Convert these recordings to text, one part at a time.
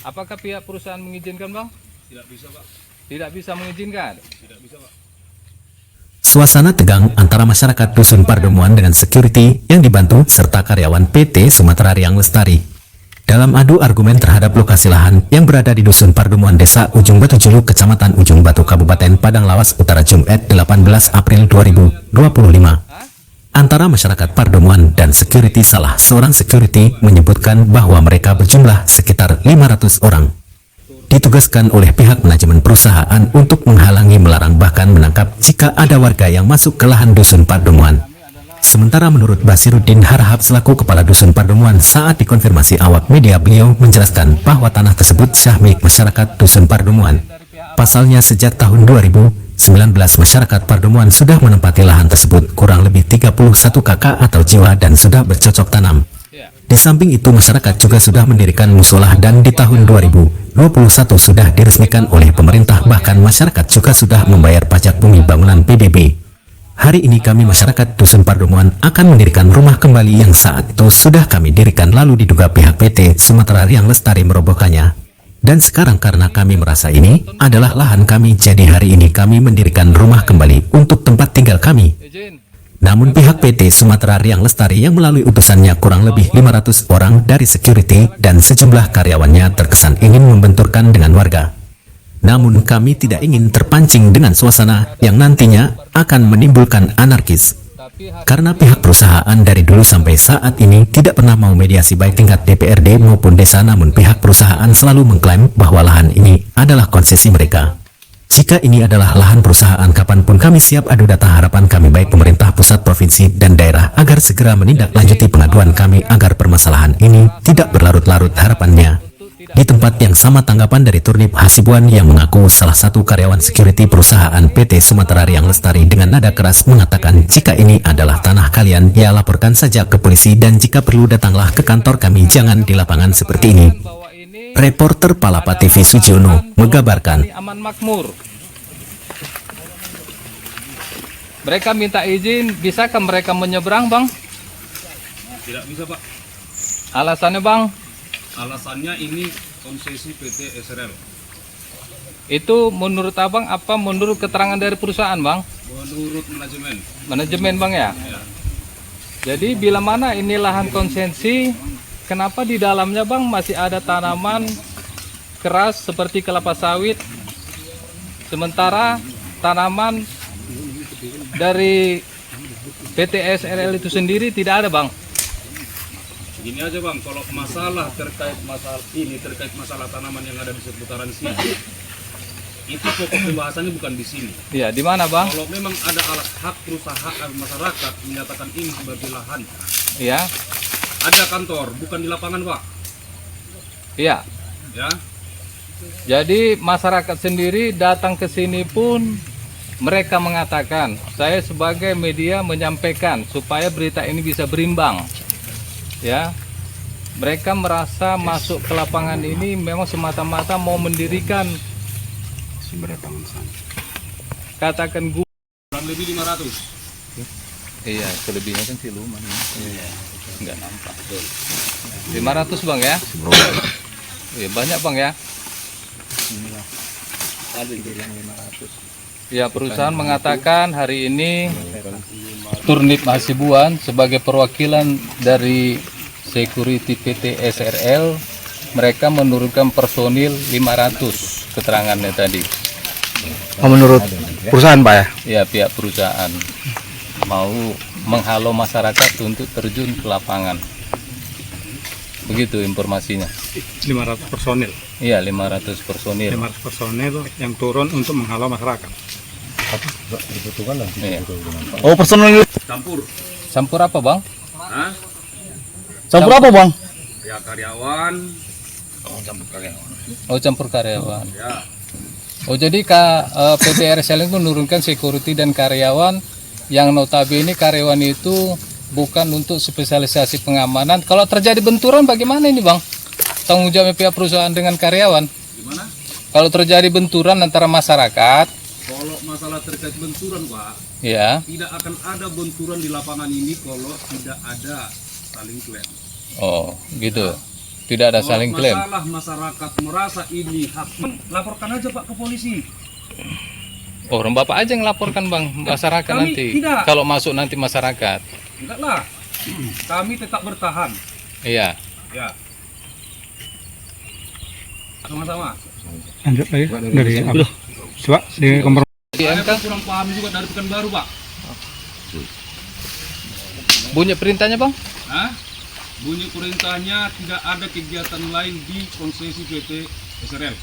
Apakah pihak perusahaan mengizinkan, Bang? Tidak bisa, Pak. Tidak bisa mengizinkan? Tidak bisa, Pak. Suasana tegang antara masyarakat Dusun Pardemuan dengan security yang dibantu serta karyawan PT Sumatera Riang Lestari dalam adu argumen terhadap lokasi lahan yang berada di Dusun Pardemuan Desa Ujung Batu Julu, Kecamatan Ujung Batu, Kabupaten Padang Lawas Utara, Jumat 18 April 2025. Antara masyarakat Pardemuan dan security. Salah seorang security menyebutkan bahwa mereka berjumlah sekitar 500 orang. Ditugaskan oleh pihak manajemen perusahaan untuk menghalangi, melarang, bahkan menangkap jika ada warga yang masuk ke lahan Dusun Pardemuan. Sementara menurut Basiruddin Harahap selaku kepala Dusun Pardemuan, saat dikonfirmasi awak media, beliau menjelaskan bahwa tanah tersebut sah milik masyarakat Dusun Pardemuan. Pasalnya sejak tahun 2019 masyarakat Pardemuan sudah menempati lahan tersebut kurang lebih 31 kakak atau jiwa dan sudah bercocok tanam. Di samping itu masyarakat juga sudah mendirikan musola dan di tahun 2021 sudah diresmikan oleh pemerintah, bahkan masyarakat juga sudah membayar pajak bumi bangunan PBB. Hari ini kami masyarakat Dusun Pardemuan akan mendirikan rumah kembali yang saat itu sudah kami dirikan, lalu diduga pihak PT Sumatera Riang Lestari merobohkannya. Dan sekarang karena kami merasa ini adalah lahan kami, jadi hari ini kami mendirikan rumah kembali untuk tempat tinggal kami. Namun pihak PT Sumatera Riang Lestari yang melalui utusannya kurang lebih 500 orang dari security dan sejumlah karyawannya terkesan ingin membenturkan dengan warga. Namun kami tidak ingin terpancing dengan suasana yang nantinya akan menimbulkan anarkis. Karena pihak perusahaan dari dulu sampai saat ini tidak pernah mau mediasi baik tingkat DPRD maupun desa, namun pihak perusahaan selalu mengklaim bahwa lahan ini adalah konsesi mereka. Jika ini adalah lahan perusahaan, kapanpun kami siap adu data. Harapan kami baik pemerintah pusat, provinsi, dan daerah agar segera menindaklanjuti pengaduan kami agar permasalahan ini tidak berlarut-larut. Harapannya di tempat yang sama. Tanggapan dari Turnip Hasibuan yang mengaku salah satu karyawan security perusahaan PT Sumatera Riang Lestari dengan nada keras mengatakan, jika ini adalah tanah kalian ya laporkan saja ke polisi dan jika perlu datanglah ke kantor kami, jangan di lapangan seperti ini. Reporter Palapa TV Sujiono mengabarkan. Aman makmur. Mereka minta izin, bisakah mereka menyeberang, Bang? Tidak bisa, Pak. Alasannya, Bang? Alasannya ini konsesi PT SRL. Itu menurut Abang apa menurut keterangan dari perusahaan, Bang? Menurut manajemen. Manajemen, Bang, ya? Ya. Jadi bila mana ini lahan konsesi, kenapa di dalamnya, Bang, masih ada tanaman keras seperti kelapa sawit, sementara tanaman dari PT SRL itu sendiri tidak ada, Bang? Gini aja, Bang, kalau masalah terkait masalah tanaman yang ada di seputaran sini, itu pokok pembahasannya bukan di sini. Iya, di mana, Bang? Kalau memang ada alat hak perusahaan masyarakat menyatakan ini sebagai lahan, Iya. ada kantor, bukan di lapangan, Pak. Iya. Ya. Jadi masyarakat sendiri datang ke sini pun mereka mengatakan, saya sebagai media menyampaikan supaya berita ini bisa berimbang. Ya, mereka merasa masuk ke lapangan ini memang semata-mata mau mendirikan, katakan gua Kurang lebih 500. iya, kelebihannya kan siluman. Iya, nggak nampak. 500, Bang, ya? Iya, banyak, Bang, ya? Ya, perusahaan mengatakan hari ini Turnip Hasibuan sebagai perwakilan dari security PT SRL, mereka menurunkan personil 500 keterangannya tadi. Oh, menurut perusahaan, Pak, ya? Ya, pihak perusahaan mau menghalau masyarakat untuk terjun ke lapangan. Begitu informasinya. 500 personil. Iya, 500 personil. 500 personil yang turun untuk menghalau masyarakat. Iya. Oh, personil Campur. Campur apa, Bang? Hah? campur apa, Bang? Ya, karyawan. Oh, campur karyawan. Ya. Oh, jadi PT RSL itu menurunkan security dan karyawan yang notabene karyawan itu bukan untuk spesialisasi pengamanan. Kalau terjadi benturan bagaimana ini Bang? Tanggung jawab pihak perusahaan dengan karyawan. Gimana? Kalau terjadi benturan antara masyarakat, Kalau masalah terkait benturan, Pak, ya. tidak akan ada benturan di lapangan ini kalau tidak ada saling klaim. Oh, gitu. Tidak ada saling klaim. Masalah masyarakat merasa ini hak, laporkan aja Pak ke polisi. Oh, Bapak aja yang laporkan Bang, masyarakat Kami nanti. tidak. Kalau masuk nanti masyarakat. Enggak lah, kami tetap bertahan. Iya. Ya. Sama-sama. Lanjut lagi dari apa? Coba di kompor. Saya kan kurang paham juga dari Pekanbaru, Pak. Bunyi perintahnya Bang? Hah? Bunyi perintahnya tidak ada kegiatan lain di konsesi PT SRL.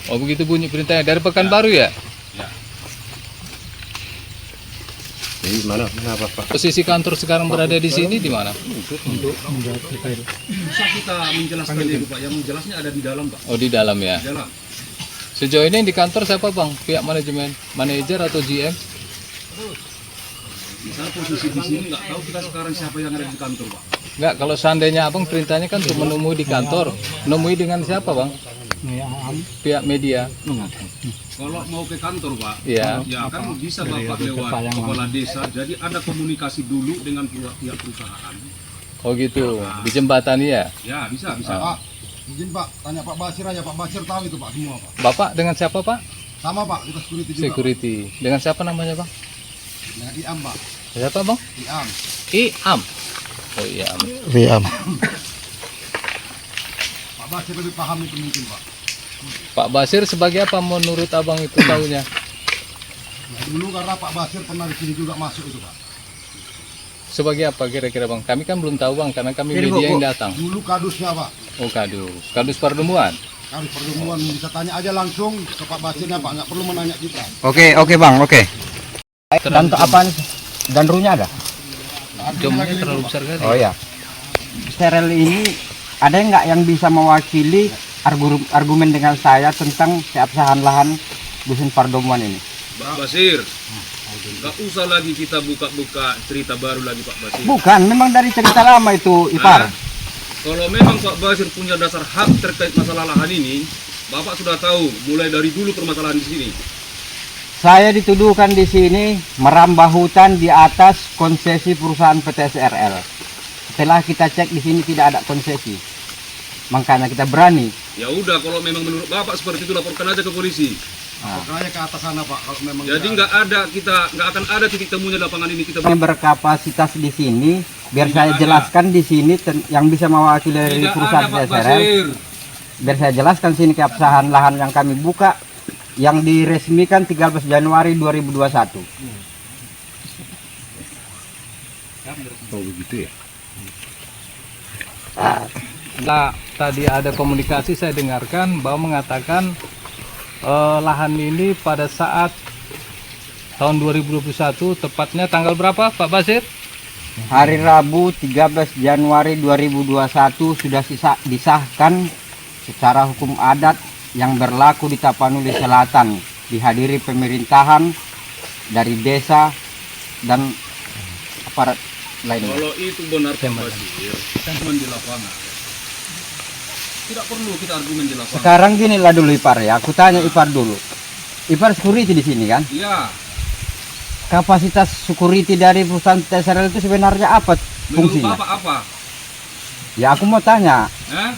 Oh, begitu bunyi perintahnya dari Pekanbaru ya? Ya. Jadi mana? Kenapa Pak? Posisi kantor sekarang berada di sini di mana? Bisa kita menjelaskan itu, Pak. Yang menjelasnya ada di dalam, Pak. Oh, di dalam ya. Di dalam. Sejauh ini yang di kantor siapa Bang? Pihak manajemen, manajer atau GM? Misalnya posisi di sini nggak tahu kita sekarang siapa yang ada di kantor, Pak. Enggak, kalau seandainya Abang perintahnya kan untuk menemui di kantor. Menemui dengan siapa Bang? Pihak media. Kalau mau ke kantor, Pak, Iya. ya kan bisa Bapak lewat kepala desa. Jadi ada komunikasi dulu dengan pihak perusahaan. Oh gitu, di jembatan ya. Ya, bisa, bisa. Pak, izin Pak, tanya Pak Basir aja, Pak Basir tahu itu Pak semua Pak. Bapak dengan siapa Pak? Sama Pak, kita security juga. Security. Dengan siapa namanya Bang? Dengan Iam Pak, Siapa Bang? Iam. Iam. Oh iya. Riam. Pak Basir lebih paham itu mungkin Pak. Pak Basir sebagai apa menurut Abang itu tahunya? Nah, dulu karena Pak Basir pernah di sini juga masuk itu Pak. Sebagai apa kira-kira Bang? Kami kan belum tahu Bang, karena kami media yang datang. Dulu kadusnya Pak, Oh kadus, kadus pertemuan. kadus pertemuan bisa tanya aja langsung ke Pak Basirnya Pak, nggak perlu menanya kita. Oke Bang, oke. Dan untuk apa? Dan runya ada? Jumlahnya terlalu besar kali. Oh ya. Steril ini ada nggak yang bisa mewakili argumen dengan saya tentang keabsahan lahan Dusun Pardomuan ini? Pak Basir, nggak usah lagi kita buka-buka cerita baru lagi, Pak Basir. Bukan, memang dari cerita lama itu Ipar. Nah, kalau memang Pak Basir punya dasar hak terkait masalah lahan ini, Bapak sudah tahu mulai dari dulu permasalahan di sini. Saya dituduhkan di sini merambah hutan di atas konsesi perusahaan PT SRL. Setelah kita cek di sini tidak ada konsesi, makanya kita berani. Ya udah, kalau memang menurut Bapak seperti itu laporkan aja ke polisi. Pokoknya ke atas sana Pak, kalau memang Jadi tidak nggak akan ada titik temunya di lapangan ini kita. Yang berkapasitas di sini, biar saya jelaskan di sini yang bisa mewakili dari Tidak perusahaan ada, Pak SRL. Basir. Biar saya jelaskan sini keabsahan lahan yang kami buka yang diresmikan 13 Januari 2021. Oh begitu ya. Nah, tadi ada komunikasi saya dengarkan bahwa mengatakan lahan ini pada saat tahun 2021 tepatnya tanggal berapa Pak Basir? Hari Rabu 13 Januari 2021 sudah disahkan secara hukum adat yang berlaku di Tapanuli Selatan, dihadiri pemerintahan dari desa dan aparat lainnya. Kalau itu benar Pak Basir, argumen di lapangan. Tidak perlu kita argumen di lapangan. Sekarang gini lah dulu Ipar ya, aku tanya Ipar dulu. Ipar security di sini kan? Iya. Kapasitas security dari perusahaan TSRL itu sebenarnya apa Menurut fungsinya? Bapak apa? Ya aku mau tanya.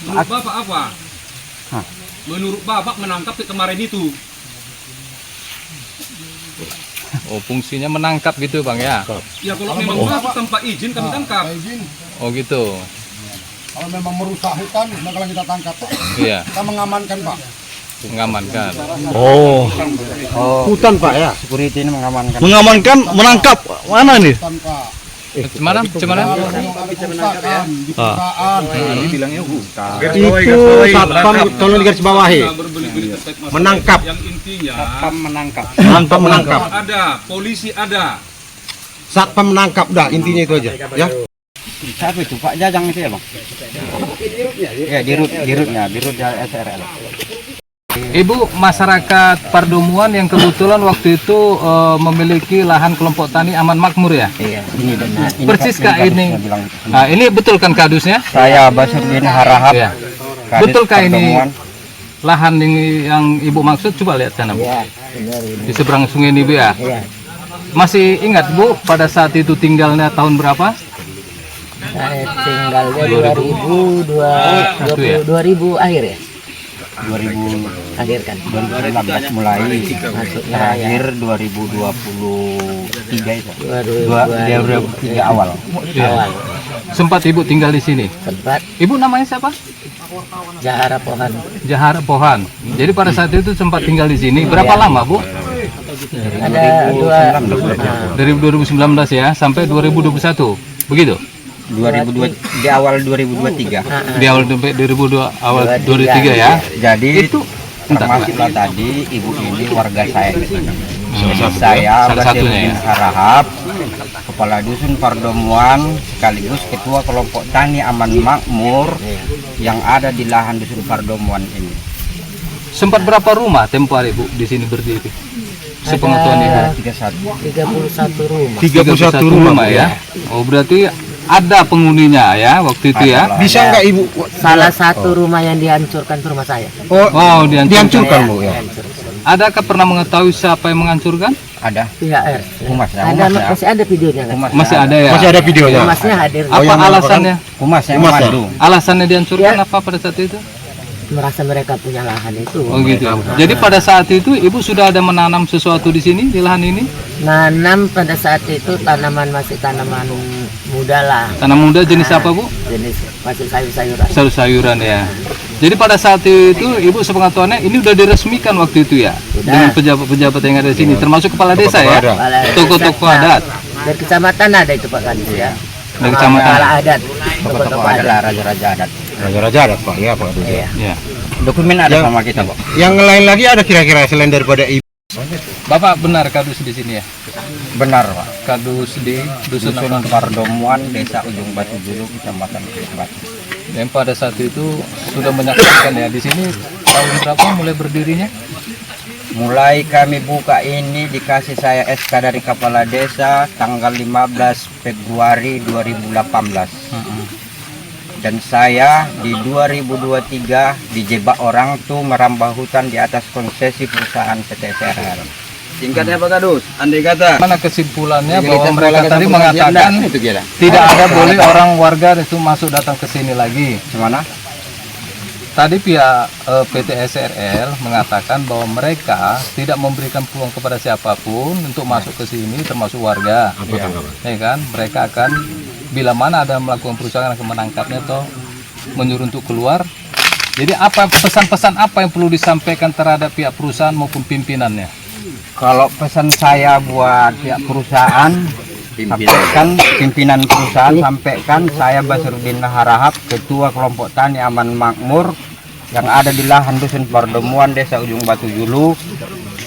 Menurut Bapak apa? Hah. Menurut Bapak menangkap kemarin itu. Oh, fungsinya menangkap gitu Bang ya? Ya kalau memang Bapak tanpa izin kami tangkap. Pak izin. Oh gitu. Kalau memang merusak hutan, maka kita tangkap Pak. Iya, Kita mengamankan Pak. mengamankan. Oh, Oh, hutan Pak ya. security ini mengamankan. Mengamankan, menangkap mana nih? Tanpa Cuman kalau ada kerusakan di perusahaan. Itu satpam, tolong digaris bawahi. Kita berbelit-belit terkait masalah Menangkap. Yang intinya Satpam menangkap. ada, polisi ada. Satpam menangkap, dah intinya itu aja. Ya. Siapa itu Pak Jajang itu ya Bang? Ya dirut, dirutnya SRL. Ibu masyarakat Pardomuan yang kebetulan waktu itu memiliki lahan kelompok tani aman makmur ya? Iya, ini benar. Persis kah ini? Bilang, Nah, ini betul kan kadusnya? saya Basurbin Harahap. Ya. Kadis Betul kah ini Pardomuan. lahan yang Ibu maksud? Coba lihat sana, Bu. Iya, benar ini. Di seberang sungai ini, Bu ya? Iya. Masih ingat, Bu, pada saat itu tinggalnya tahun berapa? Saya tinggalnya 2000 akhir ya? 2000 Akhir kan? 2016 mulai Masuknya terakhir 2023 itu. 2023 awal. Awal Sempat Ibu tinggal di sini. sempat Ibu namanya siapa? Jahara Pohan. Jahar Pohan. Jadi pada saat itu sempat tinggal di sini. Berapa lama, Bu? Ada dua, Dari 2019 ya sampai 2021. Begitu? 2002 di awal 2023. Di awal 2002 awal 2023 ya. Jadi Itu termasuklah tadi ibu ini warga saya. Jadi Salah saya satunya ya. Basurbin Harahap, Kepala Dusun Pardomuan sekaligus Ketua Kelompok Tani Aman Makmur yang ada di lahan Dusun Pardomuan ini. Sempat berapa rumah tempo hari Bu di sini berdiri? Sepengetahuan Ibu. 31 rumah. 31 rumah ya. Oh, berarti ada penghuninya ya waktu itu ya. Bisa nggak Ibu? Salah satu rumah yang dihancurkan itu rumah saya. Oh, dihancurkan. Bu ya. Adakah pernah mengetahui siapa yang menghancurkan? Ada Pihak RT. Humas ya, Ada humas ya. masih ada videonya kan? Humas Masih ada ya. Masih ada videonya. Humasnya hadir. Apa alasannya? Humas yang Humas ya? memandu. Alasannya dihancurkan Ya. apa pada saat itu? Merasa mereka punya lahan itu. Oh gitu. Jadi pada saat itu Ibu sudah ada menanam sesuatu di sini di lahan ini? Nanam pada saat itu tanaman masih tanaman muda lah. Tanam muda jenis apa Bu? Jenis masih sayur-sayuran. Sayur-sayuran ya. Jadi pada saat itu Ibu sepengetahuannya ini udah diresmikan waktu itu ya? Sudah. Dengan pejabat-pejabat yang ada di sini, termasuk kepala desa ya? Kepala Tokoh-tokoh desa. adat. Dari kecamatan ada itu Pak Kadis ya. Dari kecamatan. Kepala adat. Tokoh-tokoh adalah raja-raja adat. Raja-raja ada Pak ya Pak. Iya. Ya. Dokumen ada sama kita, Pak. Yang lain lagi ada kira-kira selain daripada Ibu? Bapak benar kadus di sini ya? Benar, Pak. Kadus di Dusun Dusun Pardomuan, Desa Ujung Batu Julu, Kecamatan Ujung Batu. yang pada saat itu sudah menyaksikan ya di sini tahun berapa mulai berdirinya? Mulai kami buka ini dikasih saya SK dari Kepala Desa tanggal 15 Februari 2018. Dan saya di 2023 dijebak orang tuh merambah hutan di atas konsesi perusahaan PT SRL. Singkatnya Pak Kadus, andai kata Mana kesimpulannya bahwa mereka tadi mengatakan itu kira. tidak ada boleh orang warga itu masuk datang ke sini lagi. Gimana? Tadi pihak PT SRL mengatakan bahwa mereka tidak memberikan peluang kepada siapapun untuk masuk ke sini termasuk warga. Ya kan? Mereka akan bila mana ada melakukan perusahaan akan menangkapnya atau menyuruh untuk keluar. Jadi apa pesan-pesan apa yang perlu disampaikan terhadap pihak perusahaan maupun pimpinannya? Kalau pesan saya buat pihak perusahaan, sampaikan pimpinan perusahaan, sampaikan saya Basurbin Harahap, Ketua Kelompok Tani Aman Makmur yang ada di lahan Dusun Pardomuan, Desa Ujung Batu Julu,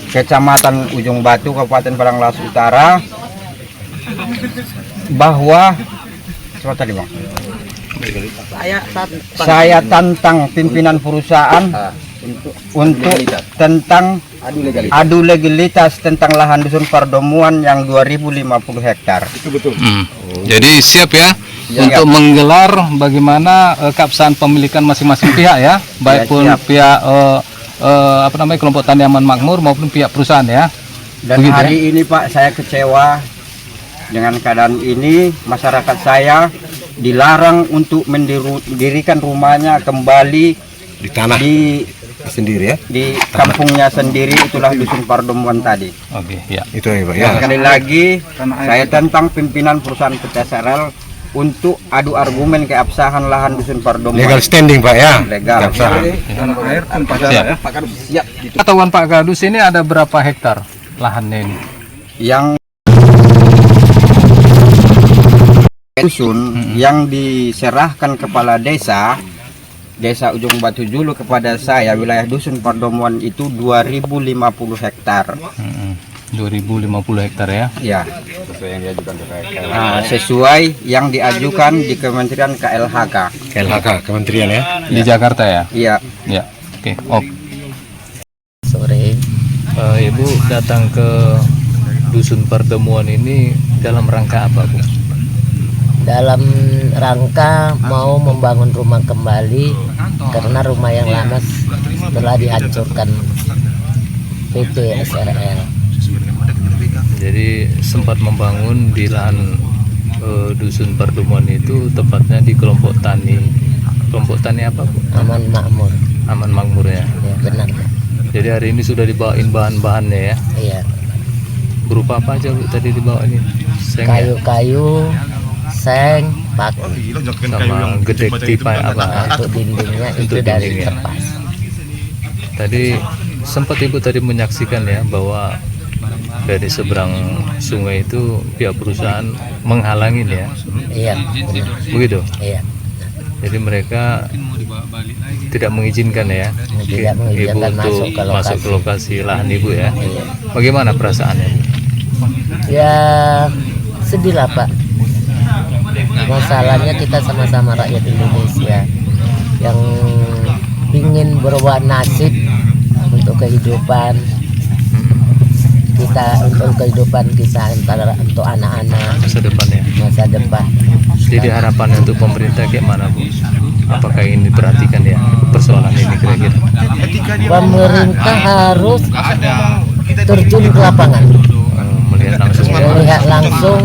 Kecamatan Ujung Batu, Kabupaten Padang Utara, bahwa coba tadi Bang. Saya tantang pimpinan perusahaan untuk tentang adu legalitas tentang lahan Dusun Pardomuan yang 2050 hektar. Jadi siap ya untuk menggelar bagaimana keabsahan pemilikan masing-masing pihak ya, baik pun siap. pihak apa namanya kelompok tani aman makmur maupun pihak perusahaan ya. Dan Begitu, hari ini Pak saya kecewa dengan keadaan ini. Masyarakat saya dilarang untuk mendirikan rumahnya kembali Di tanah di sendiri ya? di kampungnya sendiri, itulah Dusun Pardomuan tadi. Oke, ya. Itu ya Pak ya? Sekali lagi saya tentang pimpinan perusahaan PT SRL untuk adu argumen keabsahan lahan Dusun Pardomuan. Legal standing Pak ya? Legal. Siap. Ketahuan Pak Kadus ini ada berapa hektar lahannya ini? Yang dusun yang diserahkan kepala desa Ujung Batu Julu kepada saya wilayah Dusun Pardomuan itu 2050 hektar. 2050 hektar ya. Ya. Sesuai yang diajukan di Kementerian KLHK. KLHK Kementerian ya? Di Jakarta ya. Iya. Ya. Oke. Oh. Ibu datang ke Dusun Pertemuan ini dalam rangka apa, Bu? Dalam rangka mau membangun rumah kembali karena rumah yang lama telah dihancurkan PT SRL. Jadi sempat membangun di lahan Dusun Pertemuan itu, tepatnya di kelompok tani. Kelompok tani apa, Bu? Aman Makmur. Aman Makmur ya. Ya, benar. Jadi hari ini sudah dibawain bahan-bahannya ya. Iya. Berupa apa aja, Bu, tadi dibawa ini? Seng ya? Kayu-kayu, seng, paku. Sama gedek tipai apa? Untuk dindingnya itu Untuk dari dindingnya. kertas. Tadi sempat Ibu tadi menyaksikan ya bahwa dari seberang sungai itu pihak perusahaan menghalangin ya. Iya, benar. Begitu. Iya. Jadi mereka tidak mengizinkan ya Tidak Ibu mengizinkan untuk masuk ke lokasi lahan Ibu ya. Iya. Bagaimana perasaannya, Bu? Ya sedih lah, Pak. Masalahnya kita sama-sama rakyat Indonesia yang ingin berubah nasib untuk kehidupan kita, untuk kehidupan kita antara untuk anak-anak Masa depan ya. masa depan. Jadi harapannya untuk pemerintah kayak mana, Bu? Apakah ini diperhatikan ya persoalan ini kira-kira? Pemerintah harus terjun ke lapangan, Melihat langsung ya. melihat langsung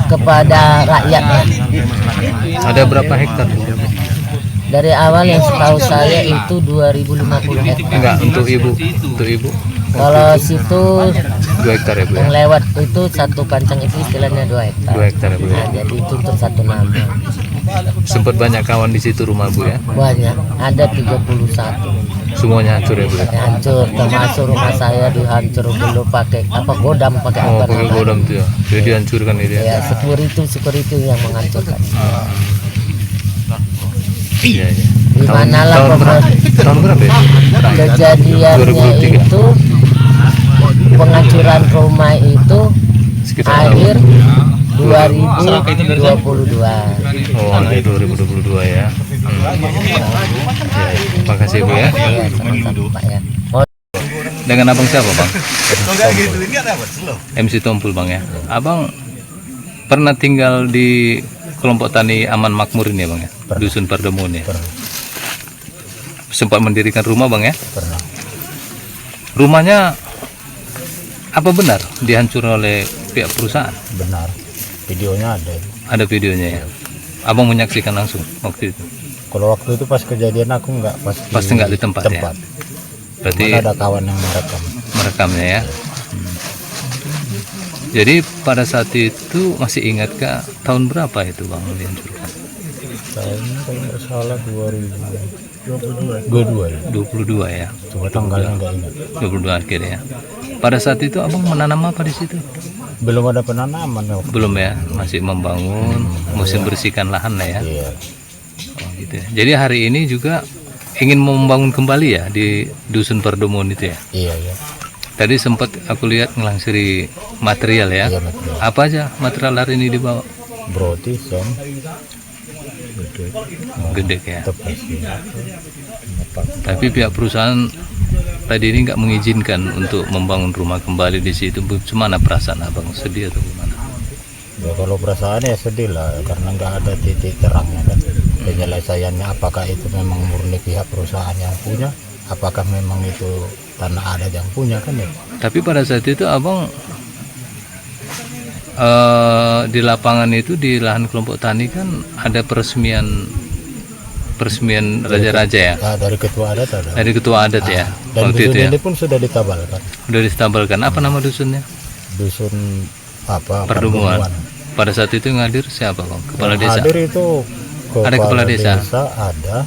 kepada rakyatnya. Ada berapa hektar, Bu? Dari awal yang setahu saya itu 2050 hektar. Enggak, untuk Ibu. Untuk Ibu Kalau situ 2 hektar ya, Bu ya? yang lewat itu satu kancang itu istilahnya 2 hektar. 2 hektar ya, Bu ya? Nah, jadi itu untuk satu nama. Sempat banyak kawan di situ rumah, Bu ya? Banyak, ada 31. Semuanya hancur ya, Bu ya? Hancur, termasuk rumah saya dihancur dulu pakai apa godam, pakai Oh, apa pakai namanya. godam tuh ya. Jadi dihancurkan itu ya. Ya, security yang menghancurkan. Iya, iya. Di manalah Tahun berapa ya? kejadiannya 2003. itu penghancuran rumah itu Sekitar akhir tahun. 2022. Oh, akhir 2022 ya. Ya, terima kasih, Bu ya. Ya, sama-sama, Pak ya. Dengan abang siapa, Bang? MC Tompul, Bang ya. Abang pernah tinggal di kelompok tani Aman Makmur ini ya, Bang ya? Dusun Pertemuan ya. Sempat mendirikan rumah, Bang ya? Pernah. Rumahnya apa benar dihancur oleh pihak perusahaan? Benar. Videonya ada. Ada videonya ya. Abang menyaksikan langsung waktu itu. Kalau waktu itu pas kejadian aku nggak Pasti nggak di tempat ya? Berarti Mana ada kawan yang merekam. merekamnya ya. Jadi pada saat itu masih ingatkah tahun berapa itu, Bang, dihancurkan? Tahunnya kalau nggak salah 2022 ya. 22 ya. Cuma tanggalnya nggak ingat. 22 akhir ya. Pada saat itu Abang menanam apa di situ? Belum ada penanaman ya. Belum ya, masih membangun, musim bersihkan lahan lah ya. Iya. Oh, gitu ya. Jadi hari ini juga ingin membangun kembali ya di Dusun Pertemuan itu ya. Iya ya. Tadi sempat aku lihat ngelangsiri material ya. Iya, material. Apa aja material hari ini dibawa? Broti, sen, Gede ya. tepas ya. Tapi pihak perusahaan tadi ini nggak mengizinkan untuk membangun rumah kembali di situ. Gimana perasaan Abang, sedih atau gimana? Ya, kalau perasaan ya sedih lah karena nggak ada titik terangnya kan. Penyelesaiannya apakah itu memang murni pihak perusahaan yang punya, apakah memang itu tanah adat yang punya kan ya. Tapi pada saat itu Abang di lapangan itu, di lahan kelompok tani kan ada peresmian raja-raja ya, Nah, dari ketua adat ada. dari ketua adat ya Dan waktu dusun itu ya. ini pun sudah ditabalkan. Udah ditabalkan. Apa nama dusunnya? Dusun apa? Pertemuan. Pada saat itu yang hadir siapa, Bang? Kepala Yang desa. hadir itu Ada kepala desa? ada,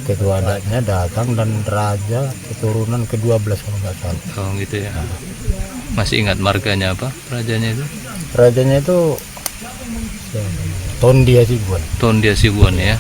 ketua adatnya datang dan raja keturunan ke-12 kalau nggak salah. Oh gitu ya. Masih ingat marganya apa? Rajanya itu? Rajanya itu Tondia Sibuan. Tondia Sibuan ya.